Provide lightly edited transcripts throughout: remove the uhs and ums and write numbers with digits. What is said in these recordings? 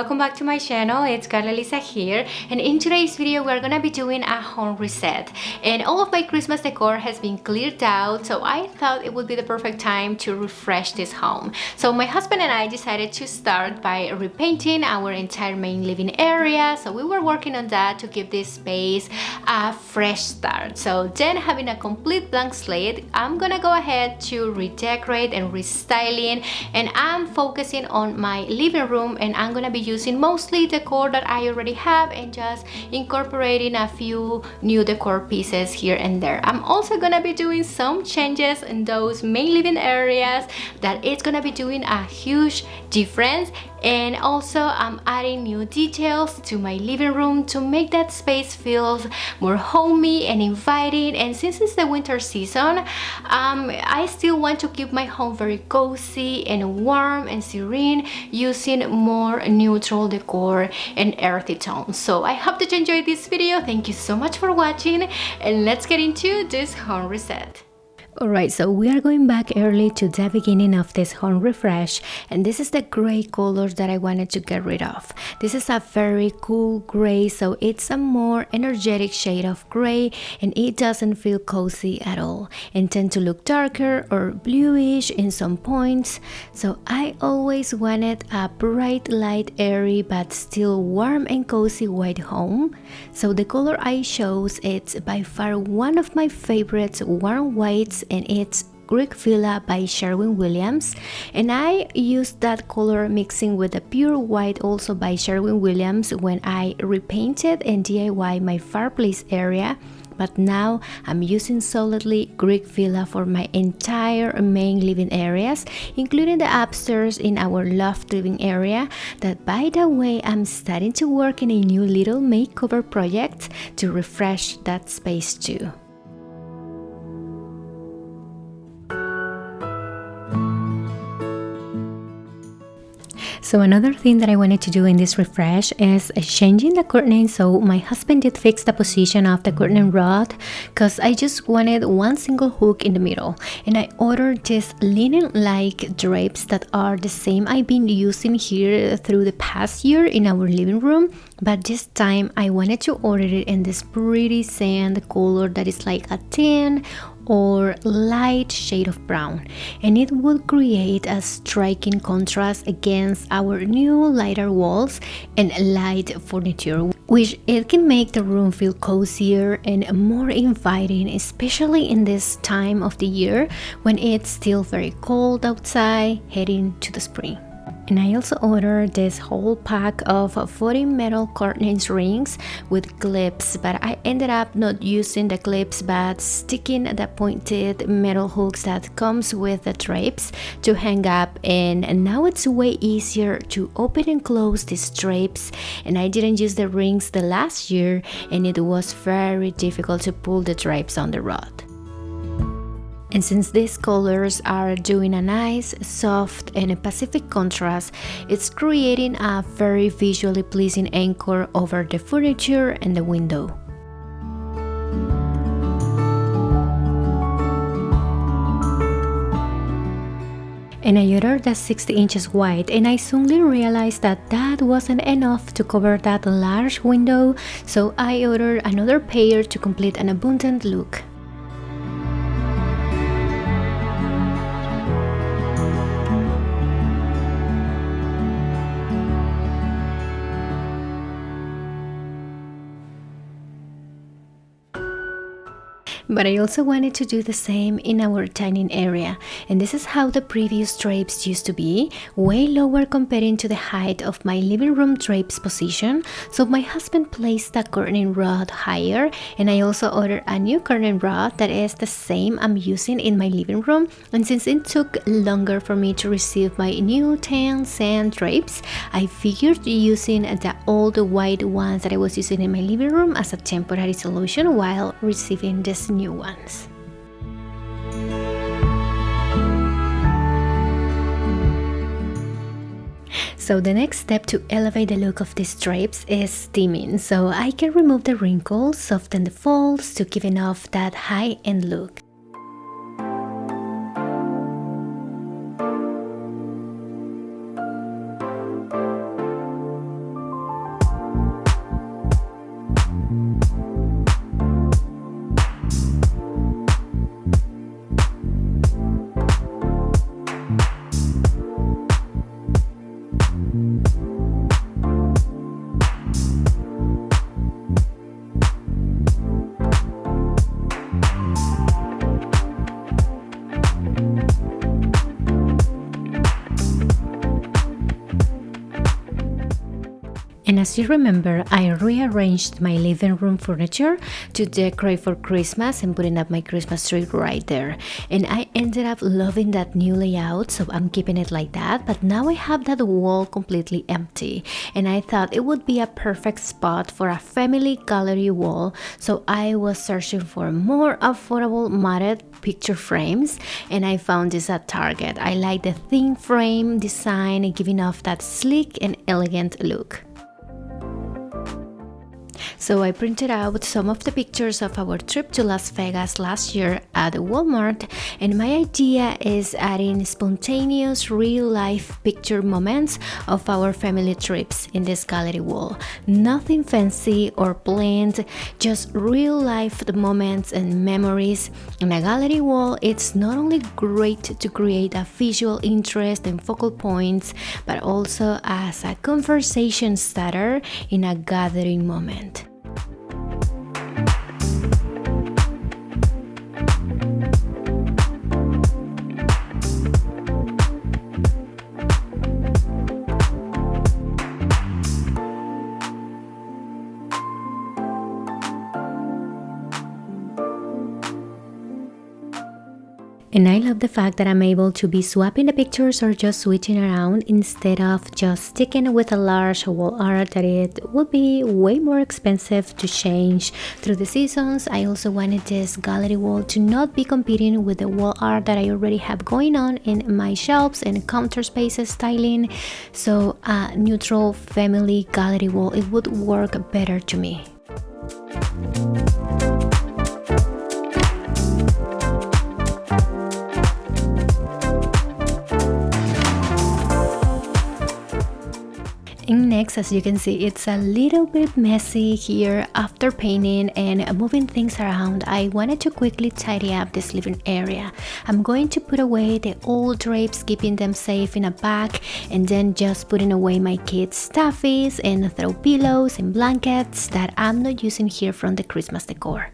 welcome back to my channel. It's Carla Lisa here, and in today's video we're gonna be doing a home reset. And all of my Christmas decor has been cleared out, so I thought it would be the perfect time to refresh this home. So my husband and I decided to start by repainting our entire main living area. So we were working on that to give this space a fresh start. So then, having a complete blank slate, I'm gonna go ahead to redecorate and restyling, and I'm focusing on my living room, and I'm gonna be using mostly decor that I already have and just incorporating a few new decor pieces here and there. I'm also gonna be doing some changes in those main living areas that it's gonna be doing a huge difference. And also I'm adding new details to my living room to make that space feel more homey and inviting. And since it's the winter season, I still want to keep my home very cozy and warm and serene using more neutral decor and earthy tones. So I hope that you enjoyed this video. Thank you so much for watching, and let's get into this home reset. Alright, so we are going back early to the beginning of this home refresh, and this is the gray colors that I wanted to get rid of. This is a very cool gray, so it's a more energetic shade of gray, and it doesn't feel cozy at all and tend to look darker or bluish in some points. So I always wanted a bright, light, airy but still warm and cozy white home. So the color I chose, it's by far one of my favorites, warm whites, and it's Greek Villa by Sherwin-Williams, and I used that color mixing with the pure white also by Sherwin-Williams when I repainted and DIY my fireplace area. But now I'm using solidly Greek Villa for my entire main living areas, including the upstairs in our loft living area, that by the way I'm starting to work in a new little makeover project to refresh that space too. So another thing that I wanted to do in this refresh is changing the curtain. So my husband did fix the position of the curtain rod because I just wanted one single hook in the middle, and I ordered these linen-like drapes that are the same I've been using here through the past year in our living room, but this time I wanted to order it in this pretty sand color that is like a tan or light shade of brown, and it will create a striking contrast against our new lighter walls and light furniture, which it can make the room feel cozier and more inviting, especially in this time of the year when it's still very cold outside heading to the spring. And I also ordered this whole pack of 40 metal curtains rings with clips, but I ended up not using the clips but sticking the pointed metal hooks that comes with the drapes to hang up, and now it's way easier to open and close these drapes. And I didn't use the rings the last year, and it was very difficult to pull the drapes on the rod. And since these colors are doing a nice, soft and a Pacific contrast, it's creating a very visually pleasing anchor over the furniture and the window. And I ordered the 60 inches wide, and I soon realized that that wasn't enough to cover that large window, so I ordered another pair to complete an abundant look. But I also wanted to do the same in our dining area, and this is how the previous drapes used to be, way lower comparing to the height of my living room drapes position. So my husband placed the curtain rod higher, and I also ordered a new curtain rod that is the same I'm using in my living room. And since it took longer for me to receive my new tan sand drapes, I figured using the old white ones that I was using in my living room as a temporary solution while receiving this new ones. So the next step to elevate the look of these drapes is steaming, so I can remove the wrinkles, soften the folds to give off that high-end look. as you remember, I rearranged my living room furniture to decorate for Christmas and putting up my Christmas tree right there. And I ended up loving that new layout, so I'm keeping it like that. But now I have that wall completely empty, and I thought it would be a perfect spot for a family gallery wall. So I was searching for more affordable matted picture frames, and I found this at Target. I like the thin frame design, giving off that sleek and elegant look. So I printed out some of the pictures of our trip to Las Vegas last year at Walmart, and my idea is adding spontaneous real-life picture moments of our family trips in this gallery wall. Nothing fancy or planned, just real-life moments and memories. In a gallery wall, it's not only great to create a visual interest and focal points, but also as a conversation starter in a gathering moment. And I love the fact that I'm able to be swapping the pictures or just switching around instead of just sticking with a large wall art that it would be way more expensive to change through the seasons. I also wanted this gallery wall to not be competing with the wall art that I already have going on in my shelves and counter spaces styling. So a neutral family gallery wall, it would work better to me. And next, as you can see, it's a little bit messy here after painting and moving things around. I wanted to quickly tidy up this living area. I'm going to put away the old drapes, keeping them safe in a bag, and then just putting away my kids' stuffies and throw pillows and blankets that I'm not using here from the Christmas decor.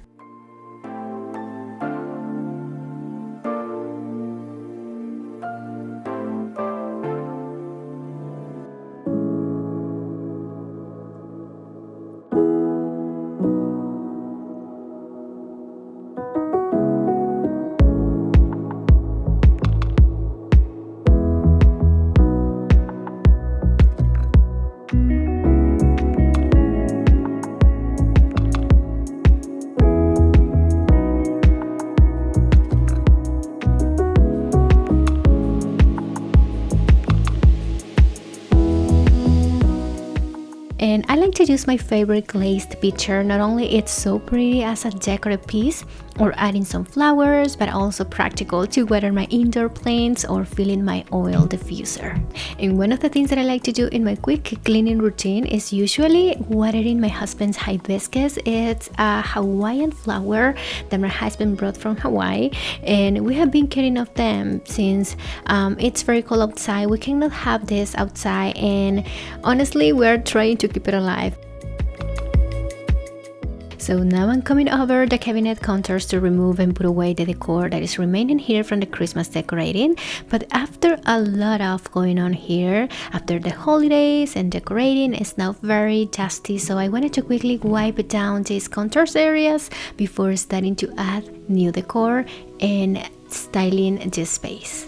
And I like to use my favorite glazed pitcher. Not only it's so pretty as a decorative piece or adding some flowers, but also practical to water my indoor plants or fill in my oil diffuser. And one of the things that I like to do in my quick cleaning routine is usually watering my husband's hibiscus. It's a Hawaiian flower that my husband brought from Hawaii, and we have been caring of them since it's very cold outside. We cannot have this outside, and honestly we're trying to keep it alive. So now I'm coming over the cabinet counters to remove and put away the decor that is remaining here from the Christmas decorating. But after a lot of going on here, after the holidays and decorating, it's now very dusty, so I wanted to quickly wipe down these counters areas before starting to add new decor and styling this space.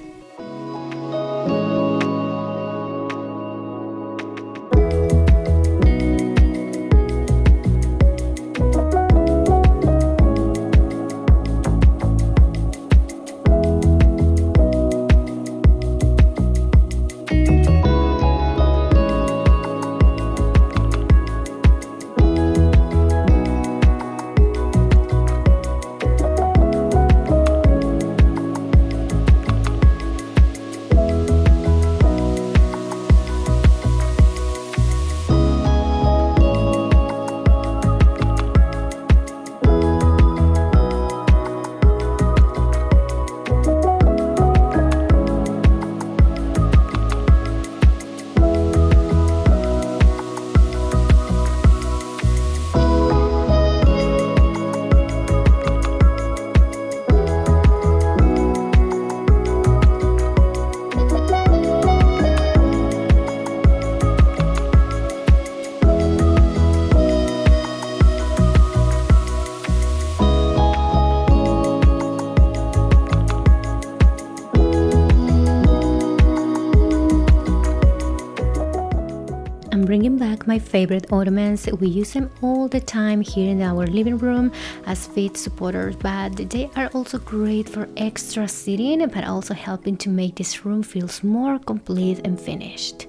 my favorite ottomans. We use them all the time here in our living room as feet supporters, but they are also great for extra sitting, but also helping to make this room feels more complete and finished.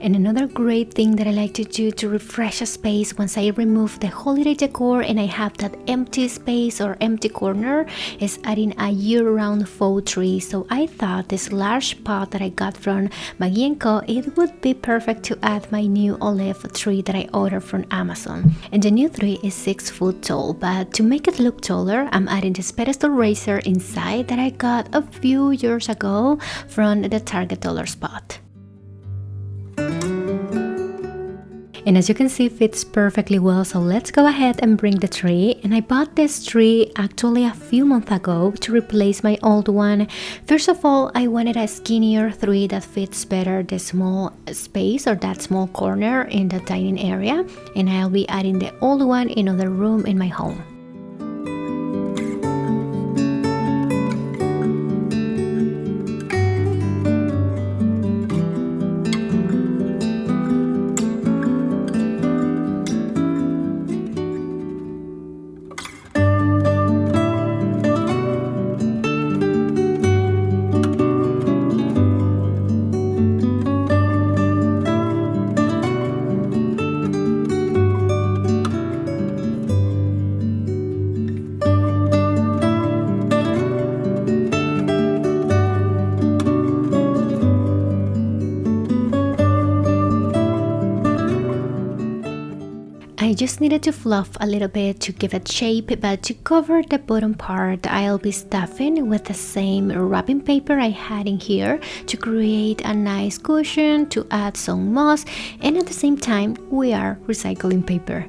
And another great thing that I like to do to refresh a space once I remove the holiday decor and I have that empty space or empty corner is adding a year-round faux tree. So I thought this large pot that I got from Maggie & Co, it would be perfect to add my new olive tree that I ordered from Amazon. And the new tree is 6 foot tall, but to make it look taller, I'm adding this pedestal raiser inside that I got a few years ago from the Target dollar spot. And as you can see, fits perfectly well, so let's go ahead and bring the tree. And I bought this tree actually a few months ago to replace my old one. First of all, I wanted a skinnier tree that fits better the small space or that small corner in the dining area, and I'll be adding the old one in another room in my home. I just needed to fluff a little bit to give it shape, but to cover the bottom part, I'll be stuffing with the same wrapping paper I had in here to create a nice cushion, to add some moss, and at the same time, we are recycling paper.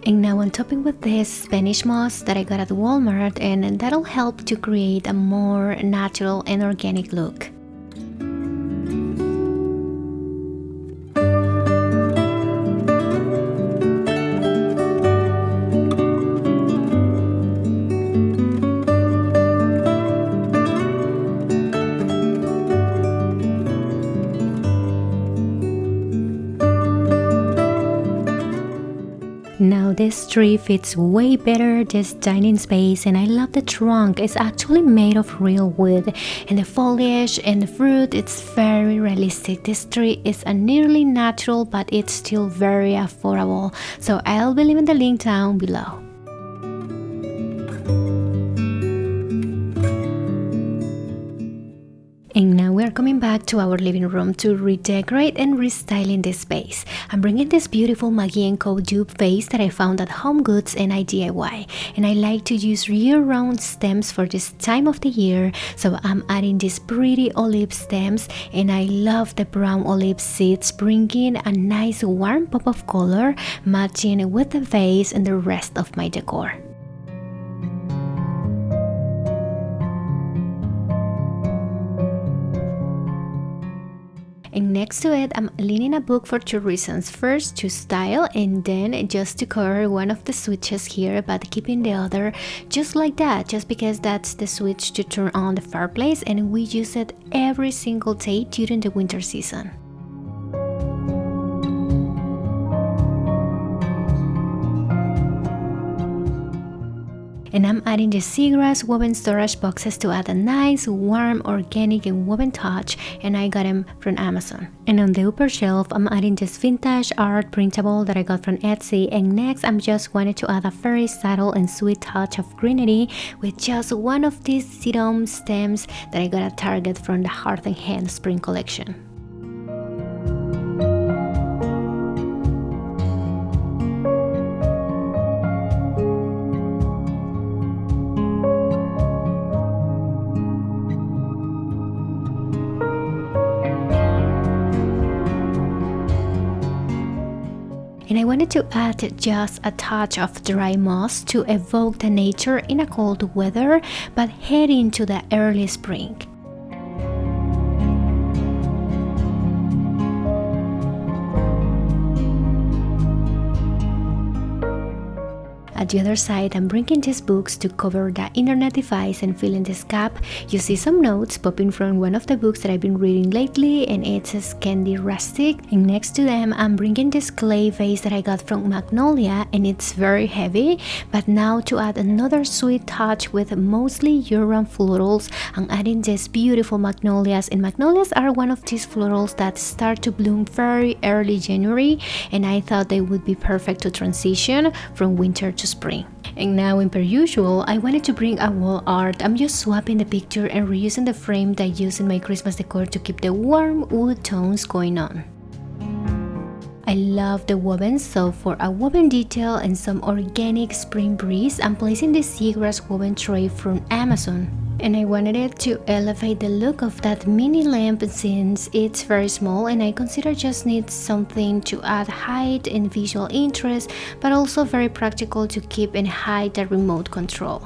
And now I'm topping with this Spanish moss that I got at Walmart, and that'll help to create a more natural and organic look. Now this tree fits way better this dining space, and I love the trunk. It's actually made of real wood, and the foliage and the fruit, it's very realistic. This tree is a nearly natural, but it's still very affordable. So I'll be leaving the link down below. And now we're coming back to our living room to redecorate and restyling this space. I'm bringing this beautiful Maggie & Co dupe vase that I found at HomeGoods and I DIY. And I like to use year-round stems for this time of the year, so I'm adding these pretty olive stems, and I love the brown olive seeds, bringing a nice warm pop of color, matching with the vase and the rest of my decor. And next to it, I'm leaning a book for two reasons. First, to style, and then just to cover one of the switches here, but keeping the other just like that, just because that's the switch to turn on the fireplace, and we use it every single day during the winter season. And I'm adding the seagrass woven storage boxes to add a nice, warm, organic and woven touch, and I got them from Amazon. And on the upper shelf, I'm adding this vintage art printable that I got from Etsy, and next I'm just wanted to add a very subtle and sweet touch of greenery with just one of these sedum stems that I got at Target from the Heart and Hand Spring collection. And I wanted to add just a touch of dry moss to evoke the nature in a cold weather, but heading to the early spring. At the other side, I'm bringing these books to cover the internet device and fill in this gap. You see some notes popping from one of the books that I've been reading lately, and it says Candy Rustic. And next to them, I'm bringing this clay vase that I got from Magnolia, and it's very heavy. But now to add another sweet touch with mostly year-round florals, I'm adding these beautiful magnolias. And magnolias are one of these florals that start to bloom very early January, and I thought they would be perfect to transition from winter to spring. And now, in per usual, I wanted to bring a wall art. I'm just swapping the picture and reusing the frame that I used in my Christmas decor to keep the warm wood tones going on. I love the woven, so for a woven detail and some organic spring breeze, I'm placing this seagrass woven tray from Amazon. And I wanted it to elevate the look of that mini lamp since it's very small, and I consider just needs something to add height and visual interest, but also very practical to keep and hide the remote control.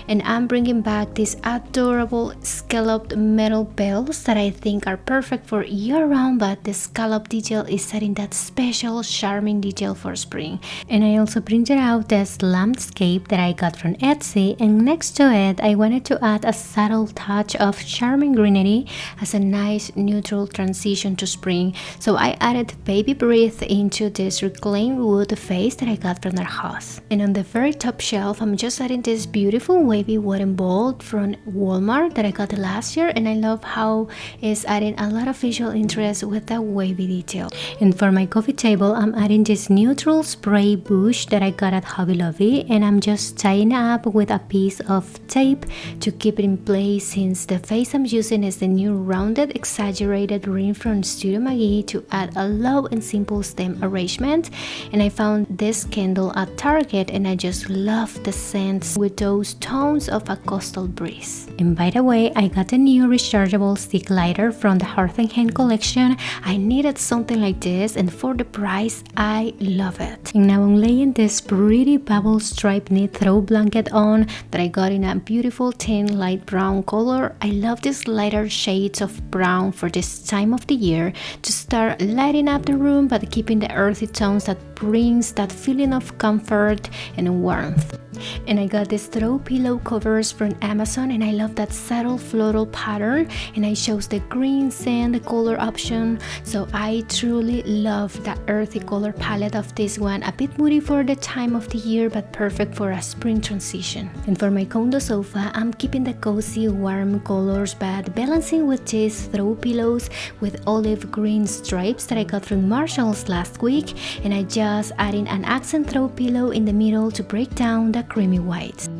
And I'm bringing back these adorable scalloped metal bells that I think are perfect for year-round, but the scallop detail is setting that special charming detail for spring. And I also printed out this landscape that I got from Etsy, and next to it I wanted to add a subtle touch of charming greenery as a nice neutral transition to spring. So I added baby breath into this reclaimed wood vase that I got from their house. And on the very top shelf, I'm just adding this beautiful wavy wooden bowl from Walmart that I got last year, and I love how it's adding a lot of visual interest with that wavy detail. And for my coffee table, I'm adding this neutral spray bush that I got at Hobby Lobby, and I'm just tying it up with a piece of tape to keep it in place, since the vase I'm using is the new rounded exaggerated ring from Studio McGee to add a low and simple stem arrangement. And I found this candle at Target, and I just love the scents with those tones of a coastal breeze. And by the way, I got a new rechargeable stick lighter from the Hearth and Hand collection. I needed something like this, and for the price, I love it. And now I'm laying this pretty bubble stripe knit throw blanket on that I got in a beautiful tan light brown color. I love these lighter shades of brown for this time of the year to start lighting up the room, but keeping the earthy tones that brings that feeling of comfort and warmth. And I got these throw pillow covers from Amazon, and I love that subtle floral pattern, and I chose the green sand color option. So I truly love the earthy color palette of this one, a bit moody for the time of the year, but perfect for a spring transition. And for my condo sofa, I'm keeping the cozy warm colors, but balancing with these throw pillows with olive green stripes that I got from Marshalls last week, and I just adding an accent throw pillow in the middle to break down the creamy whites.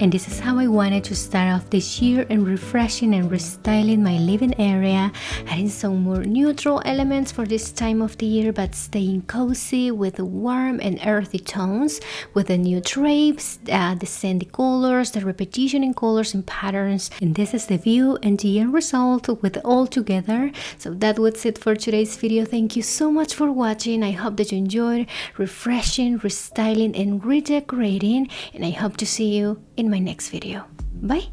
And this is how I wanted to start off this year, and refreshing and restyling my living area, adding some more neutral elements for this time of the year, but staying cozy with warm and earthy tones, with the new drapes, the sandy colors, the repetition in colors and patterns. And this is the view and the end result with all together. So that was it for today's video. Thank you so much for watching. I hope that you enjoyed refreshing, restyling, and redecorating, and I hope to see you in my next video. Bye!